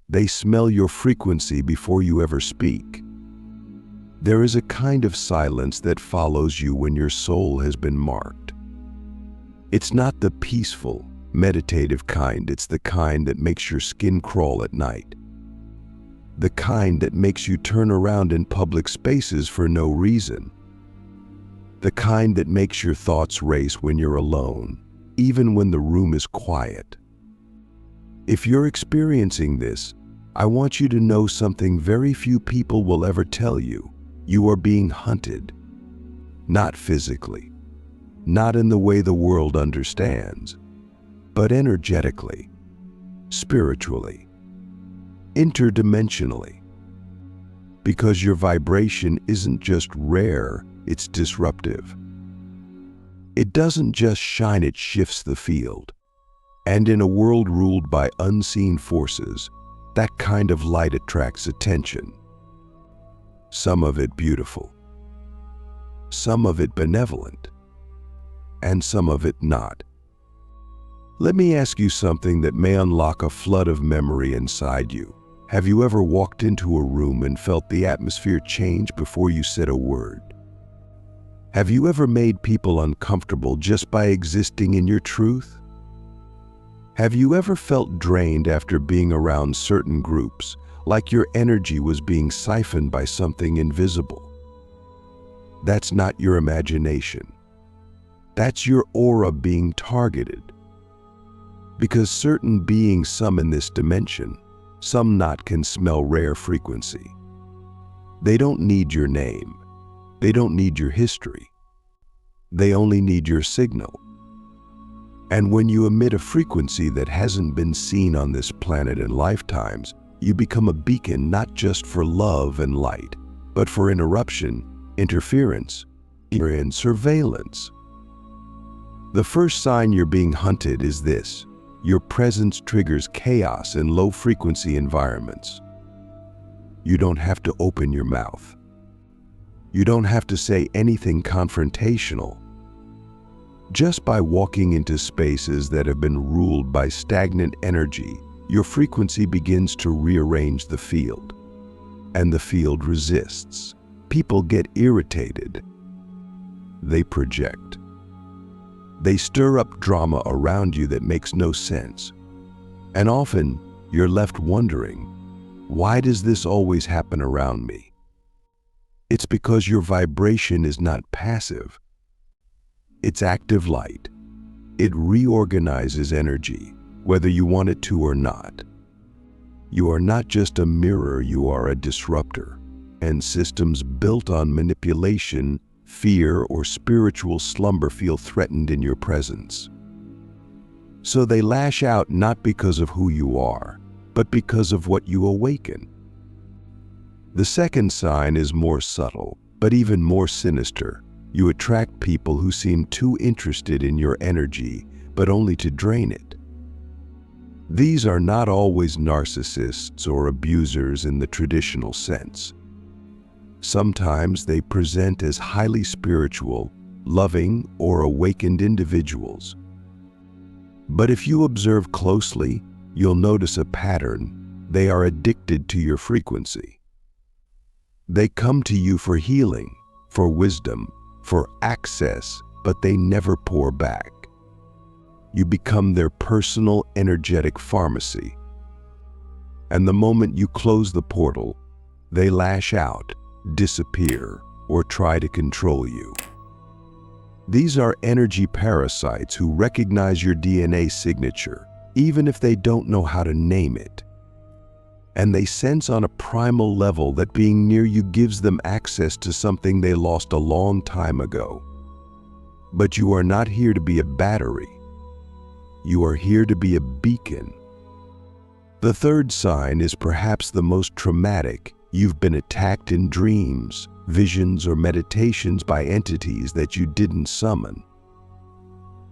They smell your frequency before you ever speak. There is a kind of silence that follows you when your soul has been marked. It's not the peaceful, meditative kind, it's the kind that makes your skin crawl at night. The kind that makes you turn around in public spaces for no reason. The kind that makes your thoughts race when you're alone, even when the room is quiet. If you're experiencing this, I want you to know something very few people will ever tell you. You are being hunted. Not physically, not in the way the world understands, but energetically, spiritually, interdimensionally. Because your vibration isn't just rare, it's disruptive. It doesn't just shine, it shifts the field. And in a world ruled by unseen forces, that kind of light attracts attention. Some of it beautiful, some of it benevolent, and some of it not. Let me ask you something that may unlock a flood of memory inside you. Have you ever walked into a room and felt the atmosphere change before you said a word? Have you ever made people uncomfortable just by existing in your truth? Have you ever felt drained after being around certain groups, like your energy was being siphoned by something invisible? That's not your imagination. That's your aura being targeted. Because certain beings, some in this dimension, some not, can smell rare frequency. They don't need your name. They don't need your history. They only need your signal. And when you emit a frequency that hasn't been seen on this planet in lifetimes, you become a beacon not just for love and light, but for interruption, interference, and surveillance. The first sign you're being hunted is this: your presence triggers chaos in low-frequency environments. You don't have to open your mouth. You don't have to say anything confrontational. Just by walking into spaces that have been ruled by stagnant energy, your frequency begins to rearrange the field. And the field resists. People get irritated. They project. They stir up drama around you that makes no sense. And often, you're left wondering, why does this always happen around me? It's because your vibration is not passive. It's active light. It reorganizes energy, whether you want it to or not. You are not just a mirror, you are a disruptor. And systems built on manipulation, fear, or spiritual slumber feel threatened in your presence. So they lash out not because of who you are, but because of what you awaken. The second sign is more subtle, but even more sinister. You attract people who seem too interested in your energy, but only to drain it. These are not always narcissists or abusers in the traditional sense. Sometimes they present as highly spiritual, loving, or awakened individuals. But if you observe closely, you'll notice a pattern. They are addicted to your frequency. They come to you for healing, for wisdom, for access, but they never pour back. You become their personal energetic pharmacy. And the moment you close the portal, they lash out, disappear, or try to control you. These are energy parasites who recognize your DNA signature, even if they don't know how to name it. And they sense on a primal level that being near you gives them access to something they lost a long time ago. But you are not here to be a battery. You are here to be a beacon. The third sign is perhaps the most traumatic. You've been attacked in dreams, visions, or meditations by entities that you didn't summon.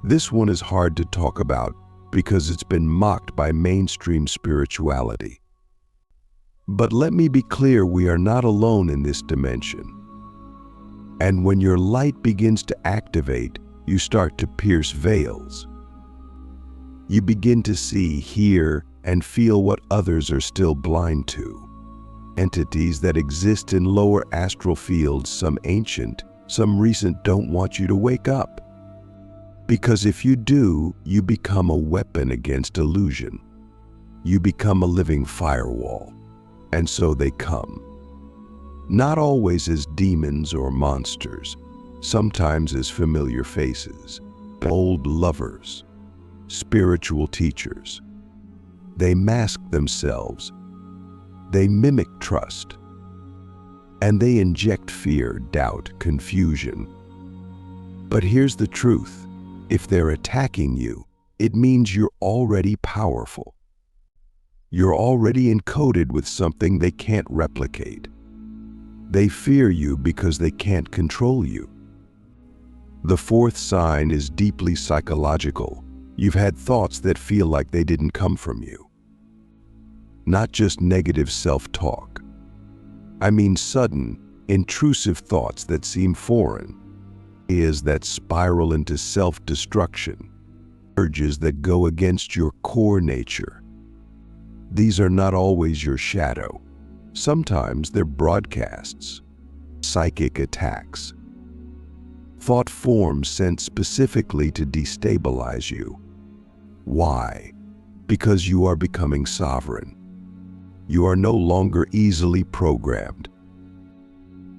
This one is hard to talk about because it's been mocked by mainstream spirituality. But let me be clear, we are not alone in this dimension. And when your light begins to activate, you start to pierce veils. You begin to see, hear, and feel what others are still blind to. Entities that exist in lower astral fields, some ancient, some recent, don't want you to wake up. Because if you do, you become a weapon against illusion. You become a living firewall. And so they come. Not always as demons or monsters, sometimes as familiar faces, old lovers, spiritual teachers. They mask themselves. They mimic trust. And they inject fear, doubt, confusion. But here's the truth. If they're attacking you, it means you're already powerful. You're already encoded with something they can't replicate. They fear you because they can't control you. The fourth sign is deeply psychological. You've had thoughts that feel like they didn't come from you. Not just negative self-talk. I mean sudden, intrusive thoughts that seem foreign. Ideas that spiral into self-destruction. Urges that go against your core nature. These are not always your shadow. Sometimes they're broadcasts, psychic attacks. Thought forms sent specifically to destabilize you. Why? Because you are becoming sovereign. You are no longer easily programmed.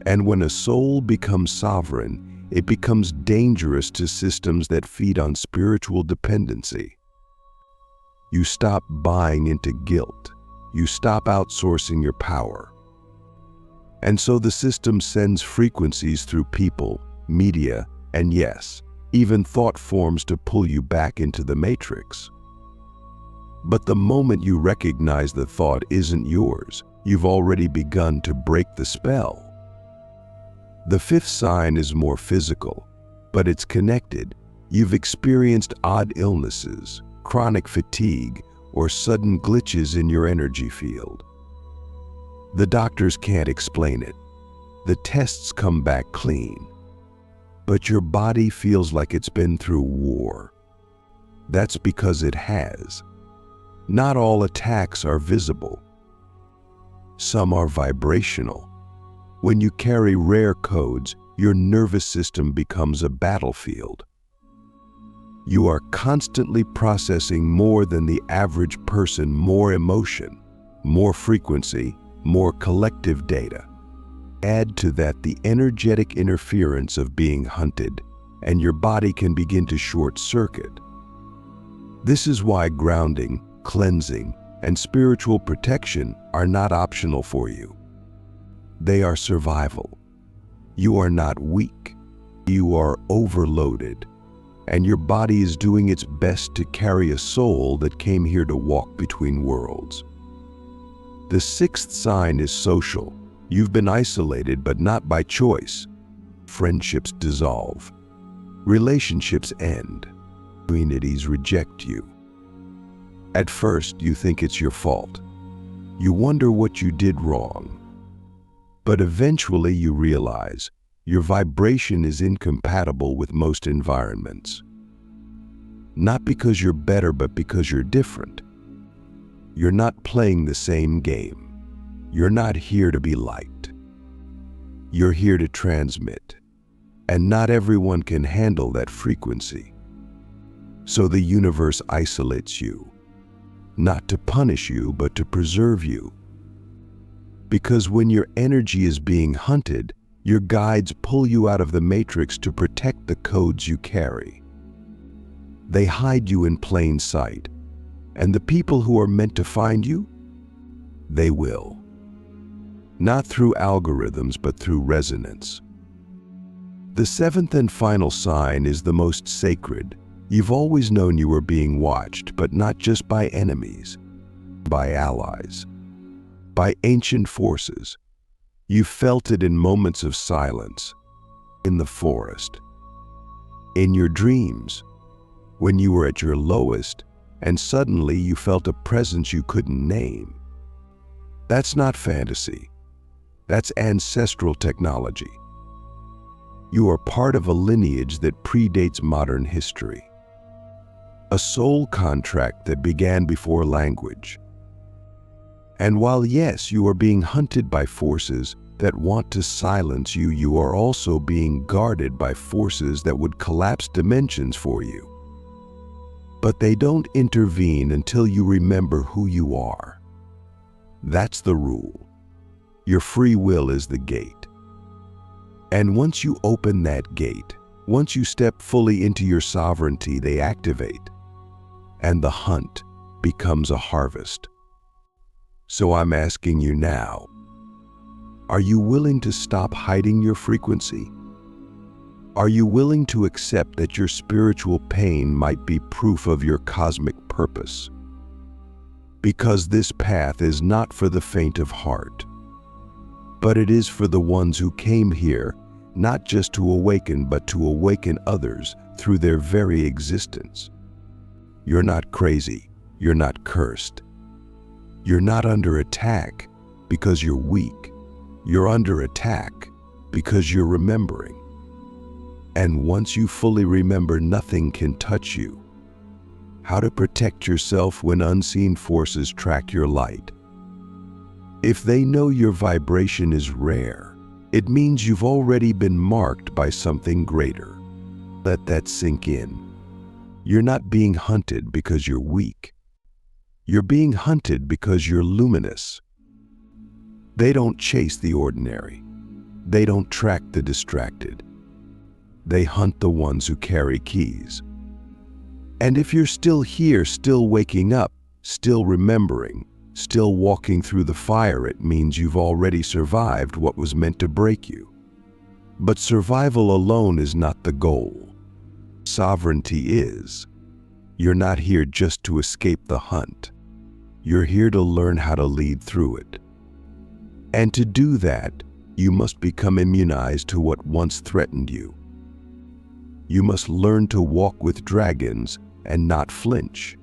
And when a soul becomes sovereign, it becomes dangerous to systems that feed on spiritual dependency. You stop buying into guilt. You stop outsourcing your power. And so the system sends frequencies through people, media, and yes, even thought forms to pull you back into the matrix. But the moment you recognize the thought isn't yours, you've already begun to break the spell. The fifth sign is more physical, but it's connected. You've experienced odd illnesses, chronic fatigue, or sudden glitches in your energy field. The doctors can't explain it. The tests come back clean. But your body feels like it's been through war. That's because it has. Not all attacks are visible. Some are vibrational. When you carry rare codes, your nervous system becomes a battlefield. You are constantly processing more than the average person, more emotion, more frequency, more collective data. Add to that the energetic interference of being hunted, and your body can begin to short circuit. This is why grounding, cleansing, and spiritual protection are not optional for you. They are survival. You are not weak. You are overloaded, and your body is doing its best to carry a soul that came here to walk between worlds. The sixth sign is social. You've been isolated, but not by choice. Friendships dissolve. Relationships end. Communities reject you. At first, you think it's your fault. You wonder what you did wrong. But eventually you realize your vibration is incompatible with most environments. Not because you're better, but because you're different. You're not playing the same game. You're not here to be liked. You're here to transmit. And not everyone can handle that frequency. So the universe isolates you. Not to punish you, but to preserve you. Because when your energy is being hunted, your guides pull you out of the matrix to protect the codes you carry. They hide you in plain sight. And the people who are meant to find you, they will. Not through algorithms, but through resonance. The seventh and final sign is the most sacred. You've always known you were being watched, but not just by enemies, by allies, by ancient forces. You felt it in moments of silence, in the forest, in your dreams, when you were at your lowest, and suddenly you felt a presence you couldn't name. That's not fantasy. That's ancestral technology. You are part of a lineage that predates modern history. a soul contract that began before language. And while yes, you are being hunted by forces that want to silence you, you are also being guarded by forces that would collapse dimensions for you. But they don't intervene until you remember who you are. That's the rule. Your free will is the gate. And once you open that gate, once you step fully into your sovereignty, they activate, and the hunt becomes a harvest. So I'm asking you now, are you willing to stop hiding your frequency? Are you willing to accept that your spiritual pain might be proof of your cosmic purpose? Because this path is not for the faint of heart, but it is for the ones who came here not just to awaken, but to awaken others through their very existence. You're not crazy. You're not cursed. You're not under attack because you're weak. You're under attack because you're remembering. And once you fully remember, nothing can touch you. How to protect yourself when unseen forces track your light. If they know your vibration is rare, it means you've already been marked by something greater. Let that sink in. You're not being hunted because you're weak. You're being hunted because you're luminous. They don't chase the ordinary. They don't track the distracted. They hunt the ones who carry keys. And if you're still here, still waking up, still remembering, still walking through the fire, it means you've already survived what was meant to break you. But survival alone is not the goal. Sovereignty is. You're not here just to escape the hunt. You're here to learn how to lead through it. And to do that, you must become immunized to what once threatened you. You must learn to walk with dragons and not flinch.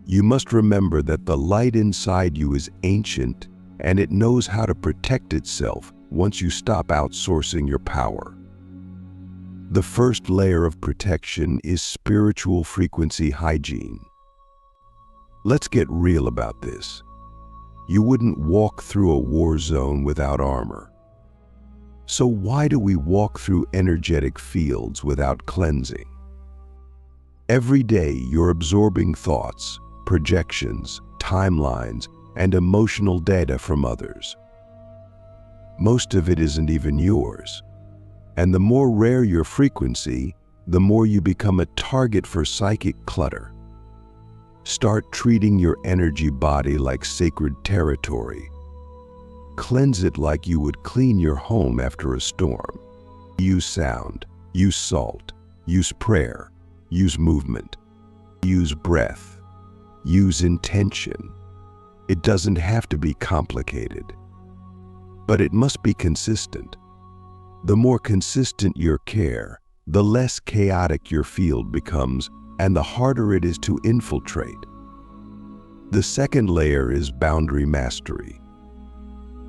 You must remember that the light inside you is ancient and it knows how to protect itself once you stop outsourcing your power. The first layer of protection is spiritual frequency hygiene. Let's get real about this. You wouldn't walk through a war zone without armor. So why do we walk through energetic fields without cleansing? Every day you're absorbing thoughts, projections, timelines, and emotional data from others. Most of it isn't even yours. And the more rare your frequency, the more you become a target for psychic clutter. Start treating your energy body like sacred territory. Cleanse it like you would clean your home after a storm. Use sound, use salt, use prayer, use movement, use breath, use intention. It doesn't have to be complicated, but it must be consistent. The more consistent your care, the less chaotic your field becomes, and the harder it is to infiltrate. The second layer is boundary mastery.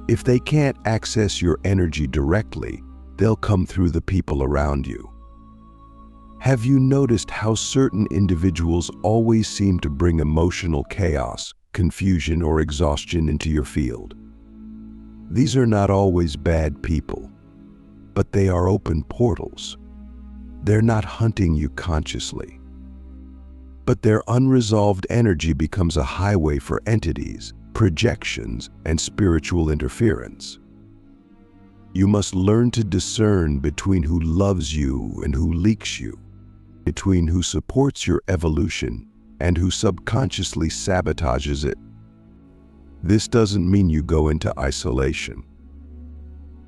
If they can't access your energy directly, they'll come through the people around you. Have you noticed how certain individuals always seem to bring emotional chaos, confusion, or exhaustion into your field? These are not always bad people, but they are open portals. They're not hunting you consciously, but their unresolved energy becomes a highway for entities, projections, and spiritual interference. You must learn to discern between who loves you and who leaks you, between who supports your evolution and who subconsciously sabotages it. This doesn't mean you go into isolation.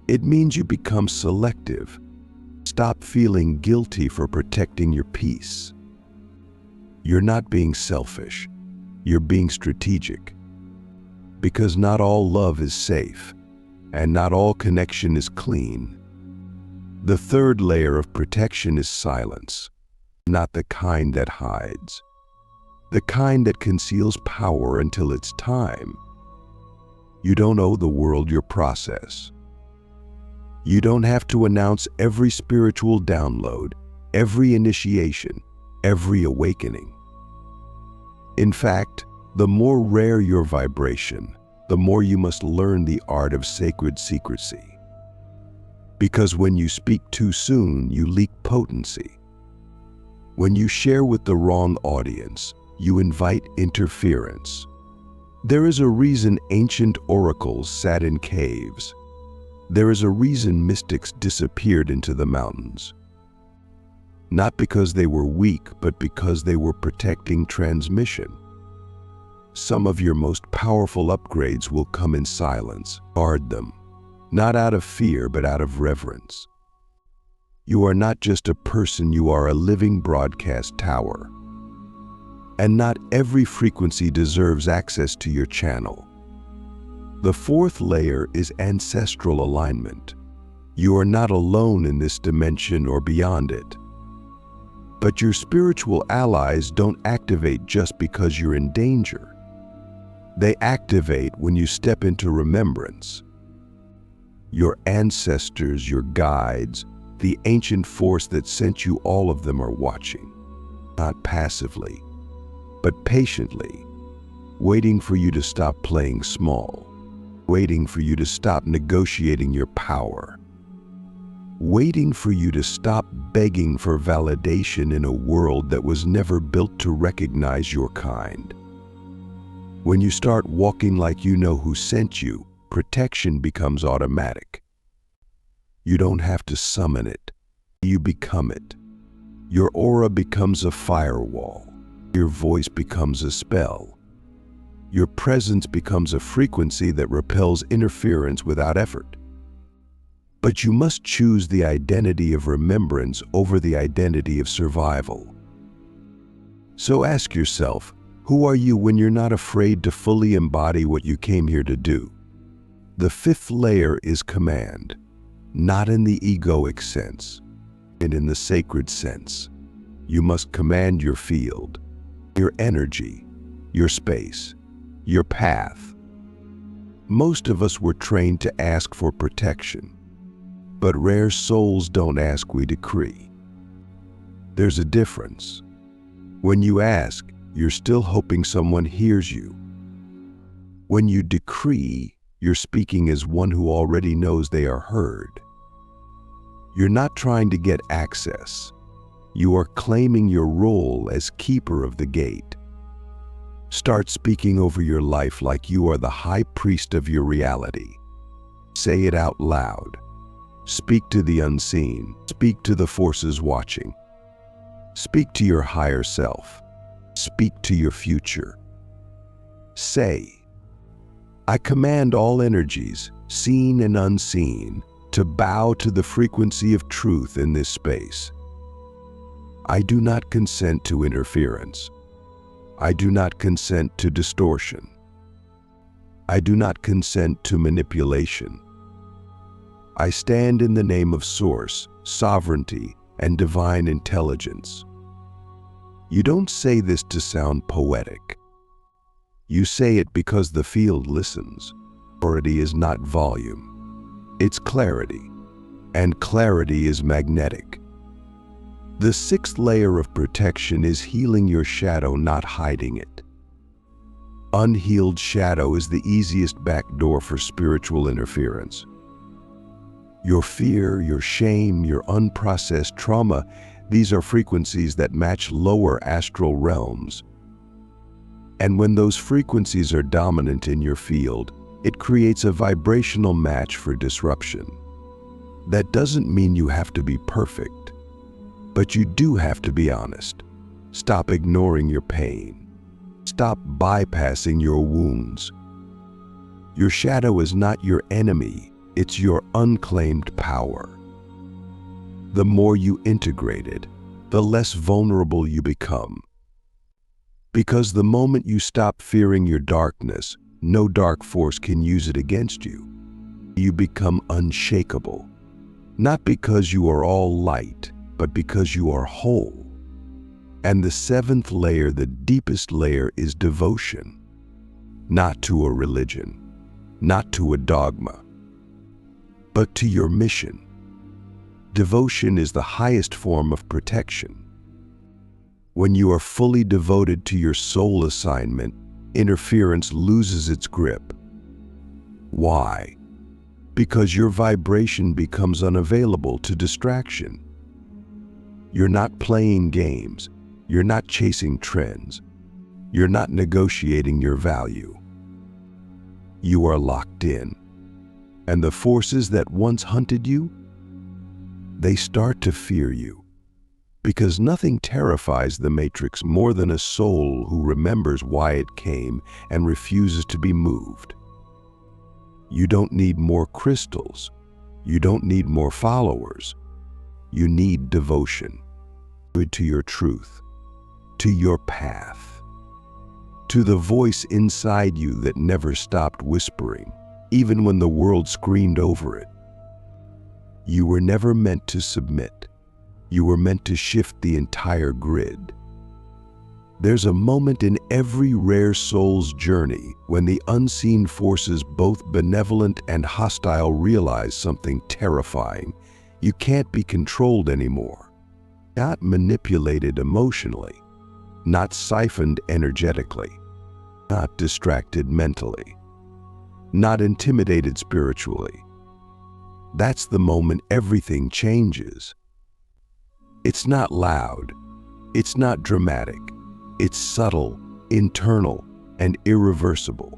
It means you become selective. Stop feeling guilty for protecting your peace. You're not being selfish. You're being strategic. Because not all love is safe, and not all connection is clean. The third layer of protection is silence, not the kind that hides, the kind that conceals power until it's time. You don't owe the world your process. You don't have to announce every spiritual download, every initiation, every awakening. In fact, the more rare your vibration, the more you must learn the art of sacred secrecy. Because when you speak too soon, you leak potency. When you share with the wrong audience, you invite interference. There is a reason ancient oracles sat in caves. There is a reason mystics disappeared into the mountains. Not because they were weak, but because they were protecting transmission. Some of your most powerful upgrades will come in silence. Guard them, not out of fear, but out of reverence. You are not just a person, you are a living broadcast tower. And not every frequency deserves access to your channel. The fourth layer is ancestral alignment. You are not alone in this dimension or beyond it. But your spiritual allies don't activate just because you're in danger. They activate when you step into remembrance. Your ancestors, your guides, the ancient force that sent you, all of them are watching. Not passively, but patiently, waiting for you to stop playing small, waiting for you to stop negotiating your power, waiting for you to stop begging for validation in a world that was never built to recognize your kind. When you start walking like you know who sent you, protection becomes automatic. You don't have to summon it. You become it. Your aura becomes a firewall. Your voice becomes a spell. Your presence becomes a frequency that repels interference without effort. But you must choose the identity of remembrance over the identity of survival. So ask yourself, who are you when you're not afraid to fully embody what you came here to do? The fifth layer is command, not in the egoic sense, and in the sacred sense. You must command your field, your energy, your space, your path. Most of us were trained to ask for protection, but rare souls don't ask, we decree. There's a difference. When you ask, you're still hoping someone hears you. When you decree, you're speaking as one who already knows they are heard. You're not trying to get access. You are claiming your role as keeper of the gate. Start speaking over your life like you are the high priest of your reality. Say it out loud. Speak to the unseen. Speak to the forces watching. Speak to your higher self. Speak to your future. Say, I command all energies, seen and unseen, to bow to the frequency of truth in this space. I do not consent to interference. I do not consent to distortion. I do not consent to manipulation. I stand in the name of Source, sovereignty, and divine intelligence. You don't say this to sound poetic. You say it because the field listens. Authority is not volume. It's clarity. And clarity is magnetic. The sixth layer of protection is healing your shadow, not hiding it. Unhealed shadow is the easiest backdoor for spiritual interference. Your fear, your shame, your unprocessed trauma, these are frequencies that match lower astral realms. And when those frequencies are dominant in your field, it creates a vibrational match for disruption. That doesn't mean you have to be perfect, but you do have to be honest. Stop ignoring your pain. Stop bypassing your wounds. Your shadow is not your enemy, it's your unclaimed power. The more you integrate it, the less vulnerable you become. Because the moment you stop fearing your darkness, no dark force can use it against you. You become unshakable, not because you are all light, but because you are whole. And the seventh layer, the deepest layer, is devotion. Not to a religion, not to a dogma, but to your mission. Devotion is the highest form of protection. When you are fully devoted to your soul assignment, interference loses its grip. Why? Because your vibration becomes unavailable to distraction. You're not playing games. You're not chasing trends. You're not negotiating your value. You are locked in. And the forces that once hunted you, they start to fear you. Because nothing terrifies the Matrix more than a soul who remembers why it came and refuses to be moved. You don't need more crystals. You don't need more followers. You need devotion to your truth, to your path, to the voice inside you that never stopped whispering, even when the world screamed over it. You were never meant to submit. You were meant to shift the entire grid. There's a moment in every rare soul's journey when the unseen forces, both benevolent and hostile, realize something terrifying. You can't be controlled anymore. Not manipulated emotionally, not siphoned energetically, not distracted mentally, not intimidated spiritually. That's the moment everything changes. It's not loud, it's not dramatic, it's subtle, internal, and irreversible.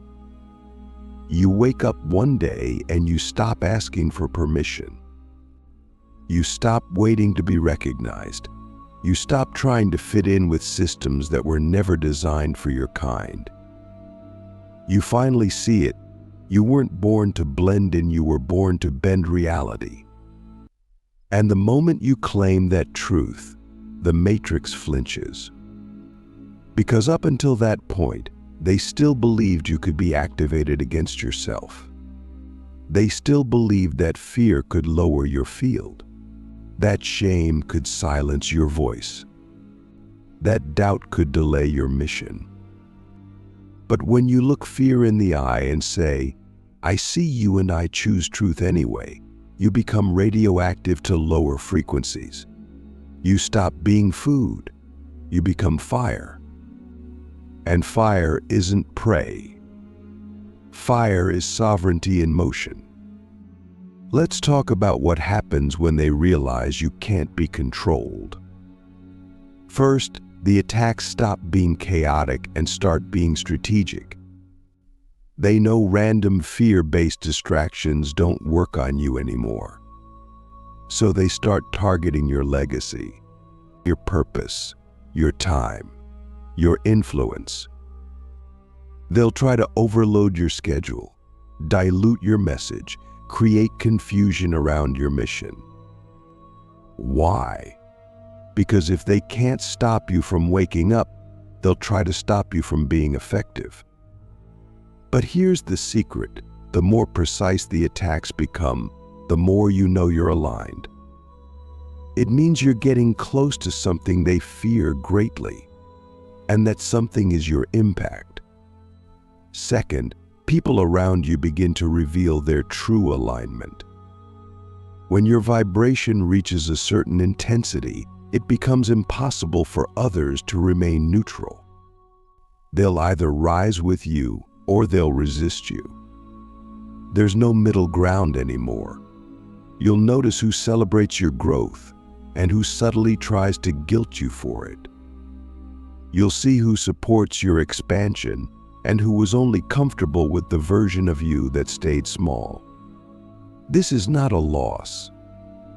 You wake up one day and you stop asking for permission. You stop waiting to be recognized. You stop trying to fit in with systems that were never designed for your kind. You finally see it. You weren't born to blend in, you were born to bend reality. And the moment you claim that truth, the Matrix flinches. Because up until that point, they still believed you could be activated against yourself. They still believed that fear could lower your field, that shame could silence your voice, that doubt could delay your mission. But when you look fear in the eye and say, "I see you and I choose truth anyway," you become radioactive to lower frequencies. You stop being food. You become fire. And fire isn't prey. Fire is sovereignty in motion. Let's talk about what happens when they realize you can't be controlled. First, the attacks stop being chaotic and start being strategic. They know random fear-based distractions don't work on you anymore. So they start targeting your legacy, your purpose, your time, your influence. They'll try to overload your schedule, dilute your message, create confusion around your mission. Why? Because if they can't stop you from waking up, they'll try to stop you from being effective. But here's the secret: the more precise the attacks become, the more you know you're aligned. It means you're getting close to something they fear greatly, and that something is your impact. Second, people around you begin to reveal their true alignment. When your vibration reaches a certain intensity, it becomes impossible for others to remain neutral. They'll either rise with you or they'll resist you. There's no middle ground anymore. You'll notice who celebrates your growth and who subtly tries to guilt you for it. You'll see who supports your expansion and who was only comfortable with the version of you that stayed small. This is not a loss.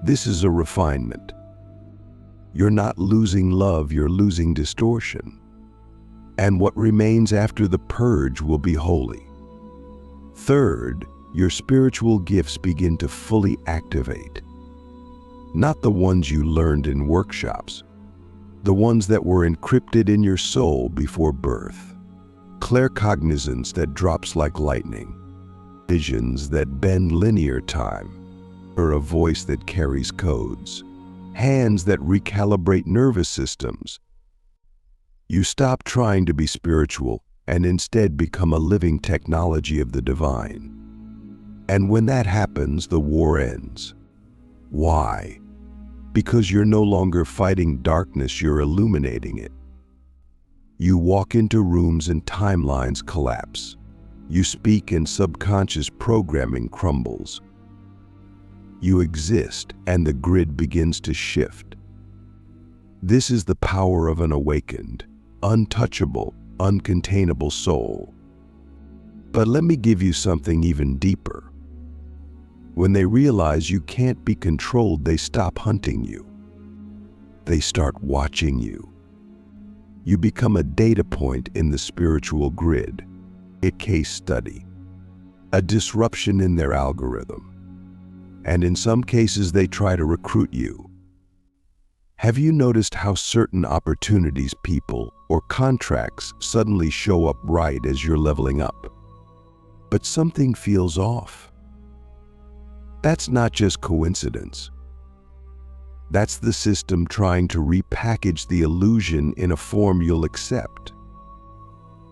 This is a refinement. You're not losing love, you're losing distortion. And what remains after the purge will be holy. Third, your spiritual gifts begin to fully activate. Not the ones you learned in workshops, the ones that were encrypted in your soul before birth. Claircognizance that drops like lightning, visions that bend linear time, or a voice that carries codes, hands that recalibrate nervous systems. You stop trying to be spiritual and instead become a living technology of the divine. And when that happens, the war ends. Why? Because you're no longer fighting darkness, you're illuminating it. You walk into rooms and timelines collapse. You speak and subconscious programming crumbles. You exist and the grid begins to shift. This is the power of an awakened, untouchable, uncontainable soul. But let me give you something even deeper. When they realize you can't be controlled, they stop hunting you. They start watching you. You become a data point in the spiritual grid, a case study, a disruption in their algorithm. And in some cases, they try to recruit you. Have you noticed how certain opportunities, people, or contracts suddenly show up right as you're leveling up? But something feels off. That's not just coincidence. That's the system trying to repackage the illusion in a form you'll accept.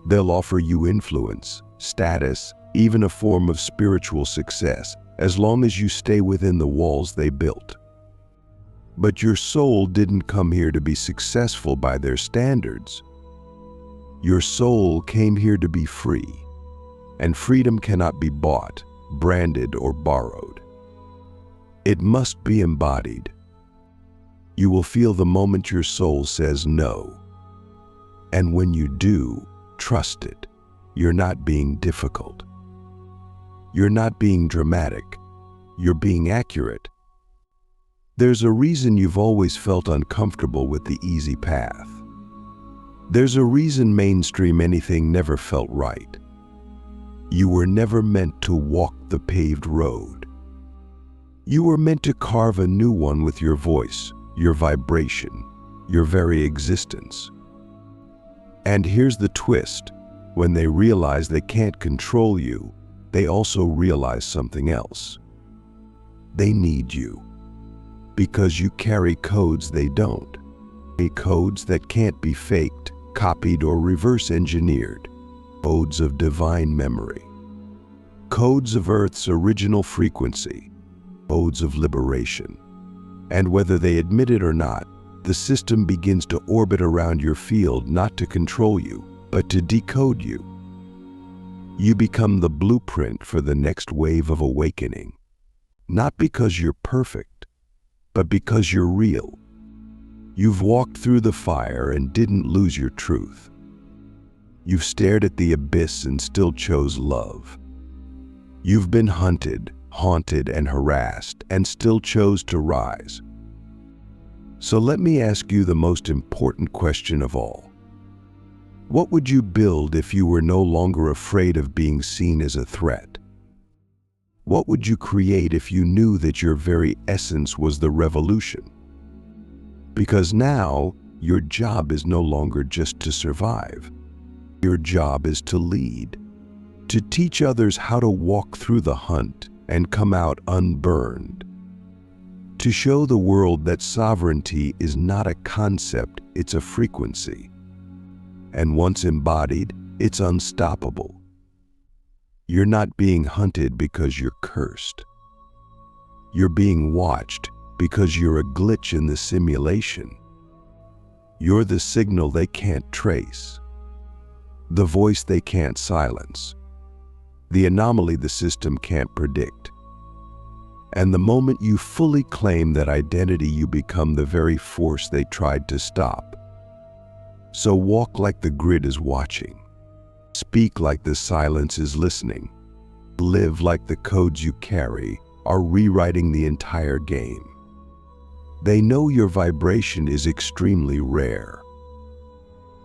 They'll offer you influence, status, even a form of spiritual success, as long as you stay within the walls they built. But your soul didn't come here to be successful by their standards. Your soul came here to be free, and freedom cannot be bought, branded, or borrowed. It must be embodied. You will feel the moment your soul says no. And when you do, trust it. You're not being difficult. You're not being dramatic. You're being accurate. There's a reason you've always felt uncomfortable with the easy path. There's a reason mainstream anything never felt right. You were never meant to walk the paved road. You were meant to carve a new one with your voice, your vibration, your very existence. And here's the twist. When they realize they can't control you, they also realize something else. They need you. Because you carry codes they don't. Codes that can't be faked, copied, or reverse engineered. Codes of divine memory. Codes of Earth's original frequency. Codes of liberation. And whether they admit it or not, the system begins to orbit around your field, not to control you, but to decode you. You become the blueprint for the next wave of awakening. Not because you're perfect, but because you're real. You've walked through the fire and didn't lose your truth. You've stared at the abyss and still chose love. You've been hunted, haunted, and harassed, and still chose to rise. So let me ask you the most important question of all. What would you build if you were no longer afraid of being seen as a threat? What would you create if you knew that your very essence was the revolution? Because now, your job is no longer just to survive. Your job is to lead, to teach others how to walk through the hunt and come out unburned, to show the world that sovereignty is not a concept, it's a frequency. And once embodied, it's unstoppable. You're not being hunted because you're cursed. You're being watched because you're a glitch in the simulation. You're the signal they can't trace, the voice they can't silence, the anomaly the system can't predict. And the moment you fully claim that identity, you become the very force they tried to stop. So walk like the grid is watching. Speak like the silence is listening. Live like the codes you carry are rewriting the entire game. They know your vibration is extremely rare.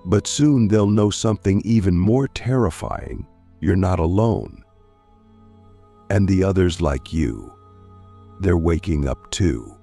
But soon they'll know something even more terrifying. You're not alone. And the others like you, they're waking up too.